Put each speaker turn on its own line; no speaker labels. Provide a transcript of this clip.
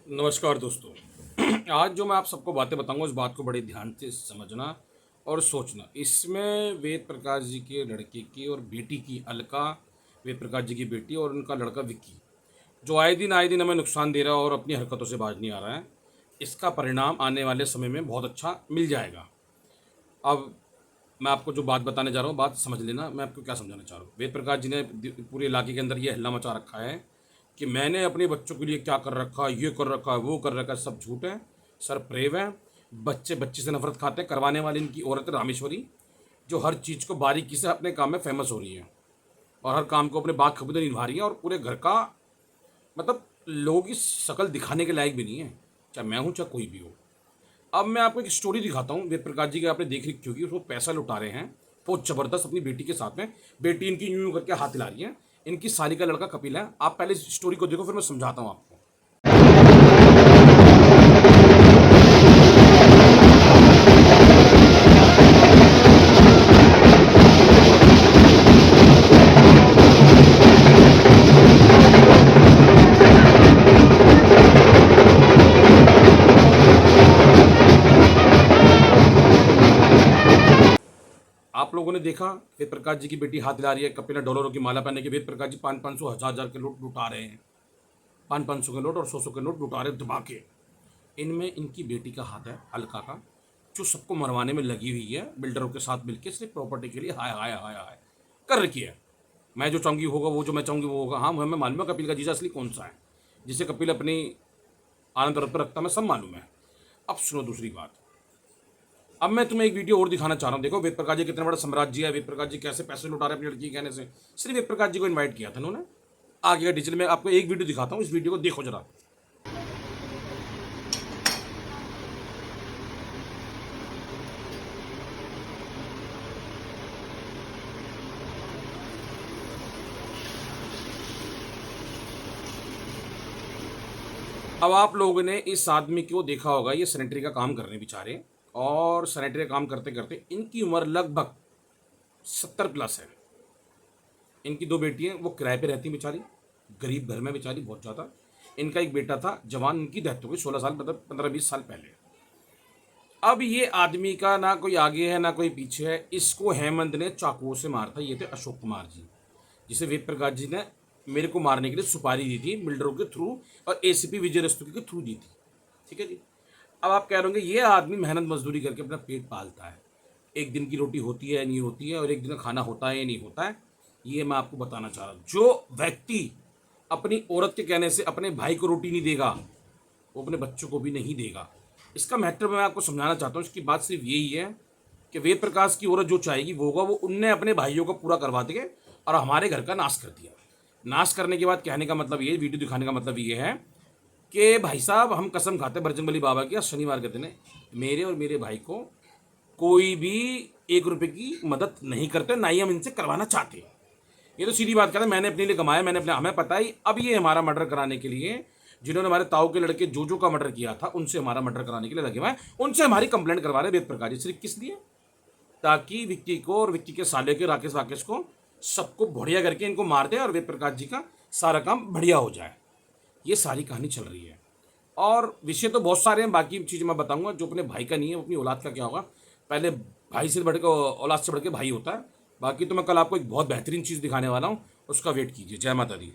नमस्कार दोस्तों। आज जो मैं आप सबको बातें बताऊंगा उस बात को बड़े ध्यान से समझना और सोचना। इसमें वेद प्रकाश जी के लड़के की और बेटी की अलका, वेद प्रकाश जी की बेटी और उनका लड़का विक्की, जो आए दिन हमें नुकसान दे रहा है और अपनी हरकतों से बाज नहीं आ रहा है, इसका परिणाम आने वाले समय में बहुत अच्छा मिल जाएगा। अब मैं आपको जो बात बताने जा रहा हूँ, बात समझ लेना मैं आपको क्या समझाना चाह रहा हूँ। वेद प्रकाश जी ने पूरे इलाके के अंदर ये हल्ला मचा रखा है कि मैंने अपने बच्चों के लिए क्या कर रखा है, ये कर रखा है, वो कर रखा है। सब झूठ है, सर प्रेव है। बच्चे बच्चे से नफरत खाते हैं। करवाने वाली इनकी औरत है रामेश्वरी, जो हर चीज़ को बारीकी से अपने काम में फेमस हो रही है और हर काम को अपने बाखूबी निभा रही है और पूरे घर का मतलब लोगों की शक्ल दिखाने के लायक भी नहीं है, चाहे मैं हूँ चाहे कोई भी हो। अब मैं आपको एक स्टोरी दिखाता हूँ वेद प्रकाश जी की, आपने देख रखी होगी। उसको पैसा लुटा रहे हैं बहुत ज़बरदस्त अपनी बेटी के साथ में। बेटी इनकी यूं यूं करके हाथ हिला रही है। इनकी साली का लड़का कपिल है। आप पहले इस स्टोरी को देखो, फिर मैं समझाता हूँ आपको। आप लोगों ने देखा वेद प्रकाश जी की बेटी हाथ हिला रही है, कपिल ने डॉलरों की माला पहने के। वेद प्रकाश जी 500 हजार हजार के नोट लुटा रहे हैं। 500 के नोट और 100 के नोट लुटा रहे दबा के। इनमें इनकी बेटी का हाथ है, अलका का, जो सबको मरवाने में लगी हुई है बिल्डरों के साथ मिलकर, सिर्फ प्रॉपर्टी के लिए हाय हाय हाय हाय कर रखी है। मैं जो चाहूँगी होगा, वो जो मैं चाहूँगी वो होगा। हाँ, हमें मालूम है कपिल का जीजा असली कौन सा है, जिसे कपिल अपनी आनंद रथ पर रखता, मैं सब मालूम है। अब सुनो दूसरी बात। अब मैं तुम्हें एक वीडियो और दिखाना चाह रहा हूँ। देखो वेद प्रकाश जी कितना बड़ा साम्राज्य है, वेद प्रकाश जी कैसे पैसे लुटा रहे हैं अपनी लड़की के कहने से। सिर्फ वेद प्रकाश जी को इन्वाइट किया था उन्होंने। आगे का डिटेल में आपको एक वीडियो दिखाता हूँ, इस वीडियो को देखो जरा। अब आप लोगों ने इस आदमी को देखा होगा, ये सैनिटरी का काम कर रहे हैं बेचारे। और सैनिटरी का काम करते करते इनकी उम्र लगभग 70+ है। इनकी दो बेटी हैं, वो किराए पे रहती हैं बेचारी, गरीब घर में बेचारी बहुत ज़्यादा। इनका एक बेटा था जवान, उनकी डेथ हो गई 16 साल, मतलब 15-20 साल पहले। अब ये आदमी का ना कोई आगे है ना कोई पीछे है। इसको हेमंत ने चाकुओं से मारा था। ये थे अशोक कुमार जी, जिसे वेद प्रकाश जी ने मेरे को मारने के लिए सुपारी दी थी बिल्डरों के थ्रू और एसीपी विजय रस्तोगी के थ्रू दी थी। ठीक है जी। अब आप कह रहे होंगे ये आदमी मेहनत मजदूरी करके अपना पेट पालता है, एक दिन की रोटी होती है नहीं होती है, और एक दिन का खाना होता है या नहीं होता है। ये मैं आपको बताना चाह रहा हूँ। जो व्यक्ति अपनी औरत के कहने से अपने भाई को रोटी नहीं देगा, वो अपने बच्चों को भी नहीं देगा। इसका महत्व मैं आपको समझाना चाहता हूँ। इसकी बात सिर्फ यही है कि वेद प्रकाश की औरत जो चाहेगी वो होगा। वो उनने अपने भाइयों को पूरा करवा दिए और हमारे घर का नाश कर दिया। नाश करने के बाद कहने का मतलब ये, वीडियो दिखाने का मतलब ये है कि भाई साहब हम कसम खाते हैं बजरंगबली बाबा की, शनिवार के दिन मेरे और मेरे भाई को कोई भी 1 रुपये की मदद नहीं करते, ना ही हम इनसे करवाना चाहते। ये तो सीधी बात कहते हैं, मैंने अपने लिए कमाया, मैंने अपने, हमें पता ही। अब ये हमारा मर्डर कराने के लिए, जिन्होंने हमारे ताऊ के लड़के जोजो का मर्डर किया था, उनसे हमारा मर्डर कराने के लिए लगे हुए हैं। उनसे हमारी कंप्लेंट करवा रहे वेद प्रकाश जी। सिर्फ किस लिए? ताकि विक्की को और विक्की के साले के राकेश वाकेश को सबको बढ़िया करके इनको मार दे और वेद प्रकाश जी का सारा काम बढ़िया हो जाए। ये सारी कहानी चल रही है और विषय तो बहुत सारे हैं। बाकी चीज़ मैं बताऊंगा। जो अपने भाई का नहीं है वो अपनी औलाद का क्या होगा। पहले भाई से बढ़ के, औलाद से बढ़ के भाई होता है। बाकी तो मैं कल आपको एक बहुत बेहतरीन चीज़ दिखाने वाला हूँ, उसका वेट कीजिए। जय माता दी।